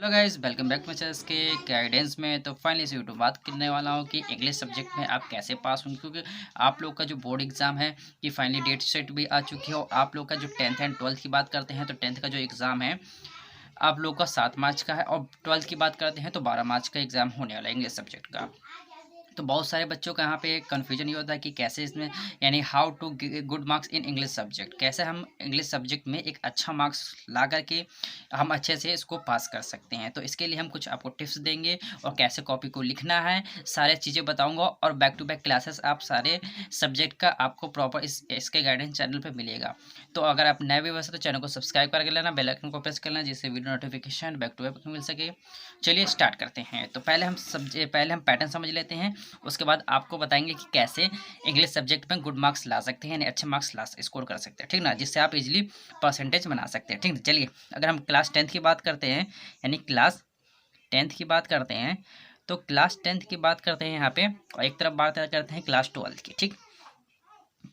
Hello guys, welcome back to my channel के guidance में। तो फाइनली इस वीडियो बात करने वाला हूँ कि इंग्लिश सब्जेक्ट में आप कैसे पास होंगे, क्योंकि आप लोग का जो बोर्ड एग्जाम है कि फाइनली डेट शीट भी आ चुकी है। और आप लोग का जो 10th एंड 12th की बात करते हैं तो 10th का जो एग्ज़ाम है आप लोग का 7 मार्च का है, और 12th की बात करते हैं तो 12 मार्च का एग्ज़ाम होने वाला है इंग्लिश सब्जेक्ट का। तो बहुत सारे बच्चों का यहाँ पे कन्फ्यूजन ये होता है कि कैसे इसमें, यानी how to good marks in English subject, कैसे हम इंग्लिश सब्जेक्ट में एक अच्छा मार्क्स ला करके हम अच्छे से इसको पास कर सकते हैं। तो इसके लिए हम कुछ आपको टिप्स देंगे और कैसे कॉपी को लिखना है, सारे चीज़ें बताऊंगा। और बैक टू बैक क्लासेस आप सारे सब्जेक्ट का आपको प्रॉपर इसके गाइडेंस चैनल पर मिलेगा। तो अगर आप नए व्यूअर्स हैं तो चैनल को सब्सक्राइब करके लेना, बेल आइकन को प्रेस कर लेना, जिससे video notification back to back मिल सके। चलिए स्टार्ट करते हैं। तो पहले हम पैटर्न समझ लेते हैं, उसके बाद आपको बताएंगे कि कैसे इंग्लिश सब्जेक्ट में गुड मार्क्स ला सकते हैं, यानी अच्छे मार्क्स ला स्कोर कर सकते हैं, ठीक ना, जिससे आप इजीली परसेंटेज बना सकते हैं, ठीक है। चलिए अगर हम क्लास 10th की बात करते हैं, यानी क्लास 10th की बात करते हैं, तो क्लास 10th की बात करते हैं यहाँ पे, और एक तरफ बात करते हैं क्लास 12th की, ठीक।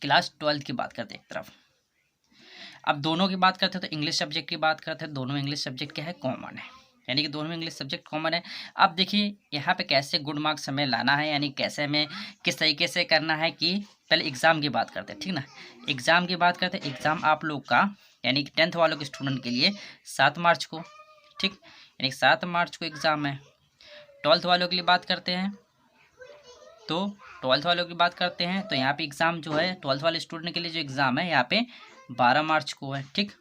क्लास 12th की बात करते हैं एक तरफ। अब दोनों की बात करते हैं तो इंग्लिश सब्जेक्ट की बात करते हैं, दोनों इंग्लिश सब्जेक्ट क्या है, कॉमन है, यानी कि दोनों इंग्लिश सब्जेक्ट कॉमन है। अब देखिए यहाँ पे कैसे गुड मार्क्स हमें लाना है, यानी कैसे हमें किस तरीके से करना है। कि पहले एग्ज़ाम की बात करते हैं, ठीक ना। एग्ज़ाम की बात करते हैं, एग्ज़ाम आप लोग का यानी कि 10th वालों के स्टूडेंट के लिए 7 मार्च को, ठीक, यानी 7 मार्च को एग्ज़ाम है। 12th वालों के लिए बात करते हैं तो 12th वालों की बात करते हैं तो यहाँ पे एग्ज़ाम जो है 12th वाले स्टूडेंट के लिए जो एग्ज़ाम है यहाँ पे 12 मार्च को है, ठीक,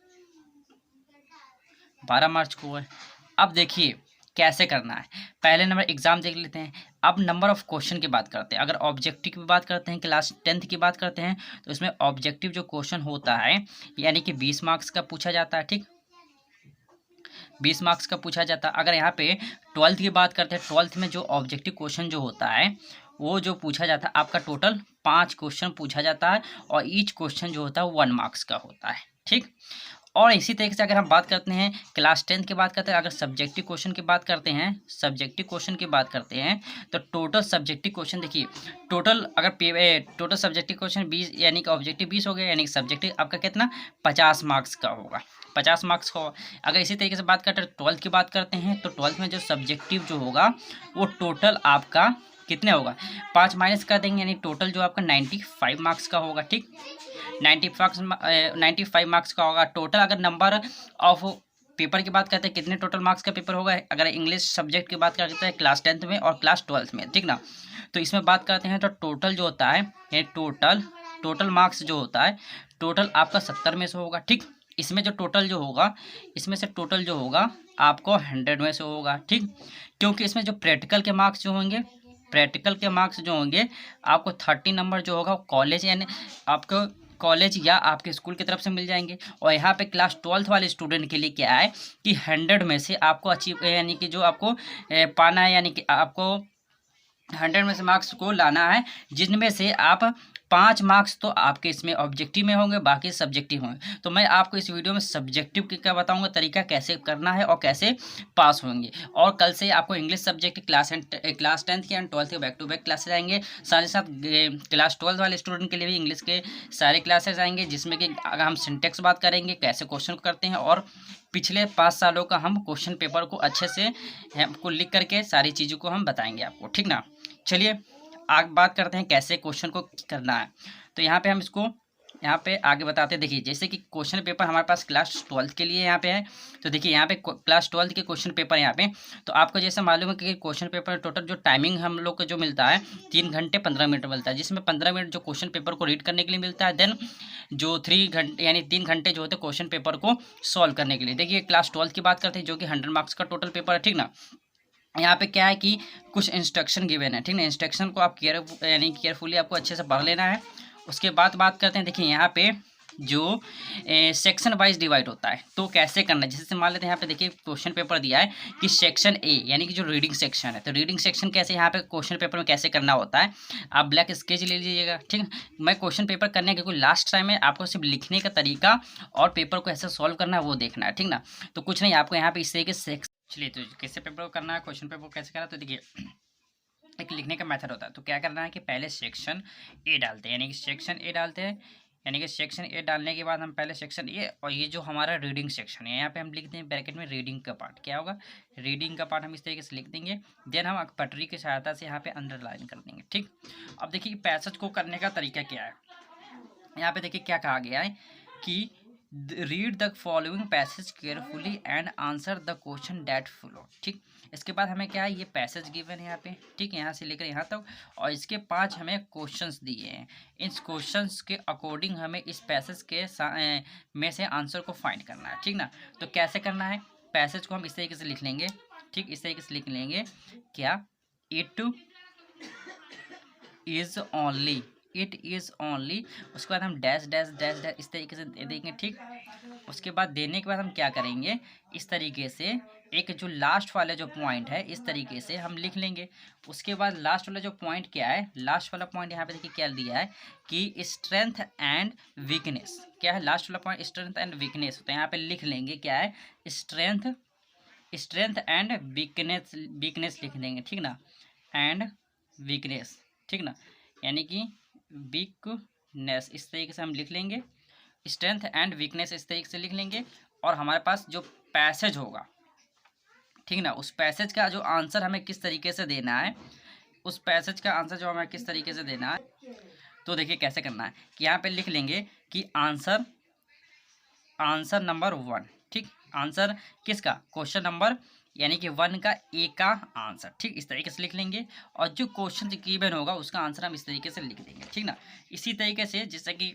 12 मार्च को है। अब देखिए कैसे करना है, पहले नंबर एग्जाम देख लेते हैं। अब नंबर ऑफ क्वेश्चन की बात करते हैं। अगर ऑब्जेक्टिव की बात करते हैं, क्लास 10th की बात करते हैं, तो इसमें ऑब्जेक्टिव जो क्वेश्चन होता है यानी कि 20 मार्क्स का पूछा जाता है, ठीक, 20 मार्क्स का पूछा जाता है। अगर यहाँ पे 12th की बात करते हैं, 12th में जो ऑब्जेक्टिव क्वेश्चन जो होता है वो जो पूछा जाता है, आपका टोटल 5 क्वेश्चन पूछा जाता है, और ईच क्वेश्चन जो होता है 1 मार्क्स का होता है, ठीक। और इसी तरीके से अगर हम बात करते हैं क्लास 10th की बात करते हैं, अगर सब्जेक्टिव क्वेश्चन की बात करते हैं, सब्जेक्टिव क्वेश्चन की बात करते हैं, तो टोटल सब्जेक्टिव क्वेश्चन देखिए, टोटल अगर टोटल सब्जेक्टिव क्वेश्चन 20, यानी कि ऑब्जेक्टिव 20 हो गया, यानी कि सब्जेक्टिव आपका कितना 50 मार्क्स का होगा, 50 मार्क्स का। अगर इसी तरीके से बात करते हैं 12th की बात करते हैं, तो 12th में जो सब्जेक्टिव जो होगा वो टोटल आपका कितने होगा, 5 माइनस कर देंगे, यानी टोटल जो आपका 95 मार्क्स का होगा, ठीक, 95 मार्क्स का होगा टोटल। अगर नंबर ऑफ पेपर की बात करते हैं, कितने टोटल मार्क्स का पेपर होगा, अगर इंग्लिश सब्जेक्ट की बात करते हैं क्लास 10th में और क्लास 12th में, ठीक ना। तो इसमें बात करते हैं तो टोटल जो होता है, ये टोटल मार्क्स जो होता है, टोटल आपका 70 में से होगा, ठीक। इसमें जो टोटल जो होगा, इसमें से टोटल जो होगा आपको 100 में से होगा, ठीक, क्योंकि इसमें जो प्रैक्टिकल के मार्क्स जो होंगे, प्रैक्टिकल के मार्क्स जो होंगे आपको 30 नंबर जो होगा कॉलेज, यानी आपको कॉलेज या आपके स्कूल की तरफ से मिल जाएंगे। और यहाँ पे क्लास 12th वाले स्टूडेंट के लिए क्या है कि 100 में से आपको अचीव, यानी कि जो आपको पाना है, यानी कि आपको 100 में से मार्क्स को लाना है, जिनमें से आप 5 मार्क्स तो आपके इसमें ऑब्जेक्टिव में होंगे, बाकी सब्जेक्टिव होंगे। तो मैं आपको इस वीडियो में सब्जेक्टिव की क्या बताऊंगा, तरीका कैसे करना है और कैसे पास होंगे। और कल से आपको इंग्लिश सब्जेक्ट क्लास 10th के एंड 12th के बैक टू बैक क्लासेस आएंगे। साथ ही साथ क्लास 12th वाले स्टूडेंट के लिए भी इंग्लिश के सारे क्लासेस आएंगे, जिसमें कि अगर हम सिंटेक्स बात करेंगे, कैसे क्वेश्चन करते हैं, और पिछले 5 सालों का हम क्वेश्चन पेपर को अच्छे से हमको लिख करके सारी चीज़ों को हम बताएंगे आपको, ठीक ना। चलिए आगे बात करते हैं कैसे क्वेश्चन को करना है। तो यहाँ पे हम इसको यहाँ पे आगे बताते हैं। देखिए जैसे कि क्वेश्चन पेपर हमारे पास क्लास 12th के लिए यहाँ पे है, तो देखिए यहाँ पे क्लास 12th के क्वेश्चन पेपर यहाँ पे, तो आपको जैसे मालूम है कि क्वेश्चन पेपर टोटल जो टाइमिंग हम लोग को जो मिलता है 3 घंटे 15 मिनट मिलता है, जिसमें 15 मिनट जो क्वेश्चन पेपर को रीड करने के लिए मिलता है, देन जो 3 घंटे यानी 3 घंटे जो होते हैं क्वेश्चन पेपर को सॉल्व करने के लिए। देखिए क्लास 12th की बात करते हैं, जो कि 100 मार्क्स का टोटल पेपर है, ठीक ना। यहाँ पे क्या है कि कुछ इंस्ट्रक्शन गिवन है, ठीक है, इंस्ट्रक्शन को आप केयरफुली आपको अच्छे से पढ़ लेना है। उसके बाद बात करते हैं, देखिए यहाँ पे जो सेक्शन वाइज डिवाइड होता है तो कैसे करना है। जैसे मान लेते हैं यहाँ पे देखिए क्वेश्चन पेपर दिया है कि सेक्शन ए यानी कि जो रीडिंग सेक्शन है, तो रीडिंग सेक्शन कैसे यहाँ पे क्वेश्चन पेपर में कैसे करना होता है, आप ब्लैक स्केच ले लीजिएगा, ठीक है। मैं क्वेश्चन पेपर करने के कोई लास्ट टाइम में आपको सिर्फ लिखने का तरीका और पेपर को ऐसे सॉल्व करना है वो देखना है, ठीक ना। तो कुछ नहीं, आपको यहाँ पे इस तरीके से चलिए, तो कैसे पेपर को करना है, क्वेश्चन पेपर को कैसे करना है, तो देखिए एक लिखने का मेथड होता है। तो क्या करना है कि पहले सेक्शन ए डालते हैं, यानी कि सेक्शन ए डालते हैं, यानी कि सेक्शन ए डालने के बाद हम पहले सेक्शन ए, और ये जो हमारा रीडिंग सेक्शन है यहाँ पे हम लिख देंगे ब्रैकेट में रीडिंग का पार्ट। क्या होगा, रीडिंग का पार्ट हम इस तरीके से लिख देंगे। देन हम पटरी की सहायता से यहाँ पे अंडरलाइन कर देंगे। ठीक, अब देखिए पैसेज को करने का तरीका क्या है। यहाँ पे देखिए क्या कहा गया है कि read the following passage carefully and answer the question that follow. ठीक, इसके बाद हमें क्या है, ये पैसेज गिवन है यहाँ पे। ठीक, यहाँ से लेकर यहाँ तक, और इसके 5 हमें क्वेश्चंस दिए हैं। इन क्वेश्चंस के अकॉर्डिंग हमें इस पैसेज के में से आंसर को फाइंड करना है। ठीक ना, तो कैसे करना है, पैसेज को हम इस तरीके से लिख लेंगे। ठीक, इस तरीके से लिख लेंगे, क्या, it is only, it is only, उसके बाद हम डैश डैश डैश डैश इस तरीके से दे देंगे। ठीक, उसके बाद देने के बाद हम क्या करेंगे, इस तरीके से एक जो लास्ट वाला जो पॉइंट है इस तरीके से हम लिख लेंगे। उसके बाद लास्ट वाला जो पॉइंट क्या है, लास्ट वाला पॉइंट यहाँ पे देखिए क्या दिया है कि स्ट्रेंथ एंड वीकनेस। क्या है लास्ट वाला पॉइंट, स्ट्रेंथ एंड वीकनेस। तो यहाँ पे लिख लेंगे क्या है, strength, strength and weakness, weakness लिख देंगे। ठीक ना, एंड वीकनेस। ठीक ना, यानी कि वीकनेस इस तरीके से हम लिख लेंगे, स्ट्रेंथ एंड वीकनेस इस तरीके से लिख लेंगे। और हमारे पास जो पैसेज होगा, ठीक ना, उस पैसेज का जो आंसर हमें किस तरीके से देना है, उस पैसेज का आंसर जो हमें किस तरीके से देना है, तो देखिए कैसे करना है कि यहाँ पे लिख लेंगे कि आंसर, आंसर नंबर 1। ठीक, आंसर किसका, क्वेश्चन नंबर यानी कि 1 का ए का आंसर। ठीक, इस तरीके से लिख लेंगे। और जो क्वेश्चन गिवन होगा उसका आंसर हम इस तरीके से लिख देंगे। ठीक ना, इसी तरीके से जैसे कि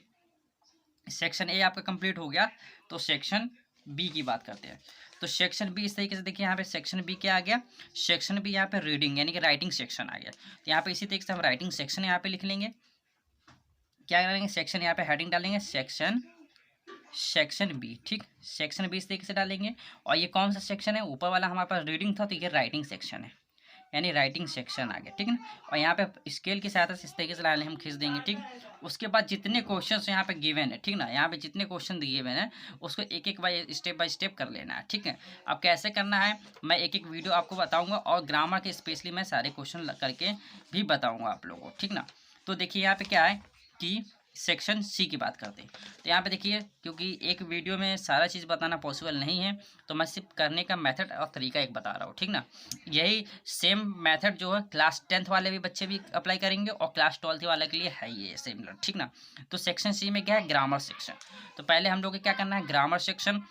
सेक्शन ए आपका कंप्लीट हो गया, तो सेक्शन बी की बात करते हैं। तो सेक्शन बी इस तरीके से देखिए, यहाँ पे सेक्शन बी क्या आ गया, सेक्शन बी यहाँ पे रीडिंग यानी कि राइटिंग सेक्शन आ गया। तो यहाँ पे इसी तरीके से हम राइटिंग सेक्शन यहाँ पे लिख लेंगे। क्या करेंगे, सेक्शन यहाँ पे हेडिंग डालेंगे, सेक्शन, सेक्शन बी। ठीक, सेक्शन बी इस तरीके से डालेंगे। और ये कौन सा सेक्शन है, ऊपर वाला हमारे पास रीडिंग था, तो ये राइटिंग सेक्शन है, यानी राइटिंग सेक्शन आ गया। ठीक है ना, और यहाँ पे स्केल की सहायता से इस तरीके से लाइन हम खींच देंगे। ठीक, उसके बाद जितने क्वेश्चन यहाँ पे गिवन है, ठीक ना, यहाँ पे जितने क्वेश्चन गिवन है उसको एक एक बाय स्टेप कर लेना है। ठीक है, अब कैसे करना है मैं एक एक वीडियो आपको बताऊँगा, और ग्रामर के स्पेशली मैं सारे क्वेश्चन करके भी बताऊँगा आप लोगों को। ठीक ना, तो देखिए यहाँ पे क्या है कि सेक्शन सी की बात करते हैं। तो यहाँ पे देखिए, क्योंकि एक वीडियो में सारा चीज़ बताना पॉसिबल नहीं है, तो मैं सिर्फ करने का मेथड और तरीका एक बता रहा हूँ। ठीक ना, यही सेम मेथड जो है क्लास 10th वाले भी बच्चे भी अप्लाई करेंगे, और क्लास 12th वाले के लिए है ये सिमिलर। ठीक ना, तो सेक्शन सी में क्या है, ग्रामर सेक्शन। तो पहले हम लोग को क्या करना है, ग्रामर सेक्शन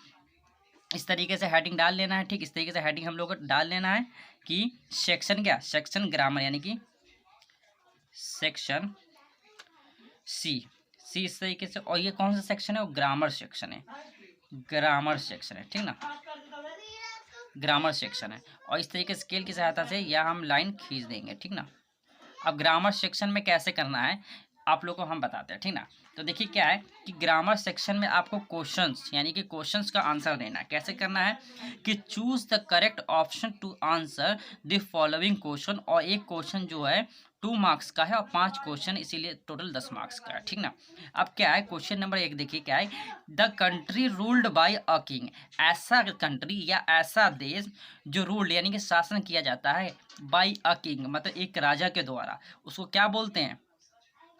इस तरीके से हेडिंग डाल लेना है। ठीक, इस तरीके से हेडिंग हम लोग को डाल लेना है कि सेक्शन क्या, सेक्शन ग्रामर, यानी कि सेक्शन सी, सी इस तरीके से। और ये कौन सा सेक्शन है, वो ग्रामर सेक्शन है, ग्रामर सेक्शन है। ठीक ना, ग्रामर सेक्शन है। और इस तरीके से स्केल की सहायता से यह हम लाइन खींच देंगे। ठीक ना, अब ग्रामर सेक्शन में कैसे करना है आप लोग को हम बताते हैं। ठीक ना, तो देखिए क्या है कि ग्रामर सेक्शन में आपको क्वेश्चंस यानी कि क्वेश्चंस का आंसर देना है। कैसे करना है कि choose the correct option to answer the following question. और एक क्वेश्चन जो है 2 मार्क्स का है, और 5 क्वेश्चन, इसीलिए टोटल 10 मार्क्स का है। ठीक ना, अब क्या है क्वेश्चन नंबर 1 देखिए क्या है, the country ruled by a king. ऐसा कंट्री या ऐसा देश जो रूल्ड यानी कि शासन किया जाता है बाय अ किंग, मतलब एक राजा के द्वारा, उसको क्या बोलते हैं,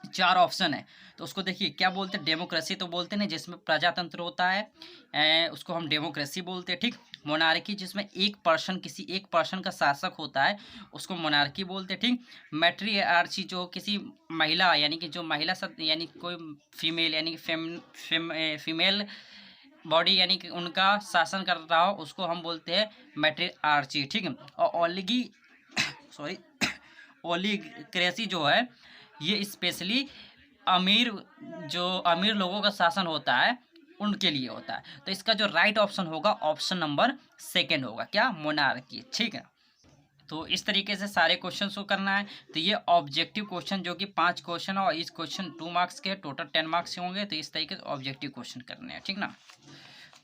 4 ऑप्शन है। तो उसको देखिए क्या बोलते हैं, डेमोक्रेसी तो बोलते नहीं, जिसमें प्रजातंत्र होता है, उसको हम डेमोक्रेसी बोलते हैं। ठीक, मोनार्की जिसमें एक पर्सन, किसी एक पर्सन का शासक होता है, उसको मोनार्की बोलते हैं। ठीक, मैट्रियार्ची जो किसी महिला यानी कि जो महिला सब यानी कोई फीमेल यानी कि फीमेल बॉडी यानी कि उनका शासन कर रहा हो, उसको हम बोलते हैं मैट्रियार्ची। ठीक है, और ओलिगी सॉरी ओलिग्रेसी जो है ये स्पेशली अमीर, जो अमीर लोगों का शासन होता है उनके लिए होता है। तो इसका जो राइट ऑप्शन होगा ऑप्शन नंबर 2 होगा, क्या, मोनार्की। ठीक है, तो इस तरीके से सारे क्वेश्चन को करना है। तो ये ऑब्जेक्टिव क्वेश्चन जो कि 5 क्वेश्चन और इस क्वेश्चन 2 मार्क्स के, टोटल 10 मार्क्स होंगे। तो इस तरीके से ऑब्जेक्टिव क्वेश्चन करने हैं। ठीक ना,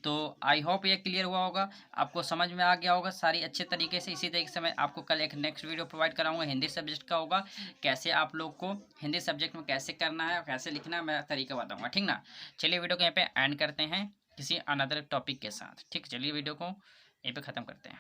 तो आई होप ये क्लियर हुआ होगा, आपको समझ में आ गया होगा सारी अच्छे तरीके से। इसी तरीके से मैं आपको कल एक नेक्स्ट वीडियो प्रोवाइड कराऊंगा, हिंदी सब्जेक्ट का होगा, कैसे आप लोग को हिंदी सब्जेक्ट में कैसे करना है और कैसे लिखना है मैं तरीका बताऊंगा। ठीक ना, चलिए वीडियो को यहाँ पे एंड करते हैं किसी अनदर टॉपिक के साथ। ठीक, चलिए वीडियो को यहीं पे ख़त्म करते हैं।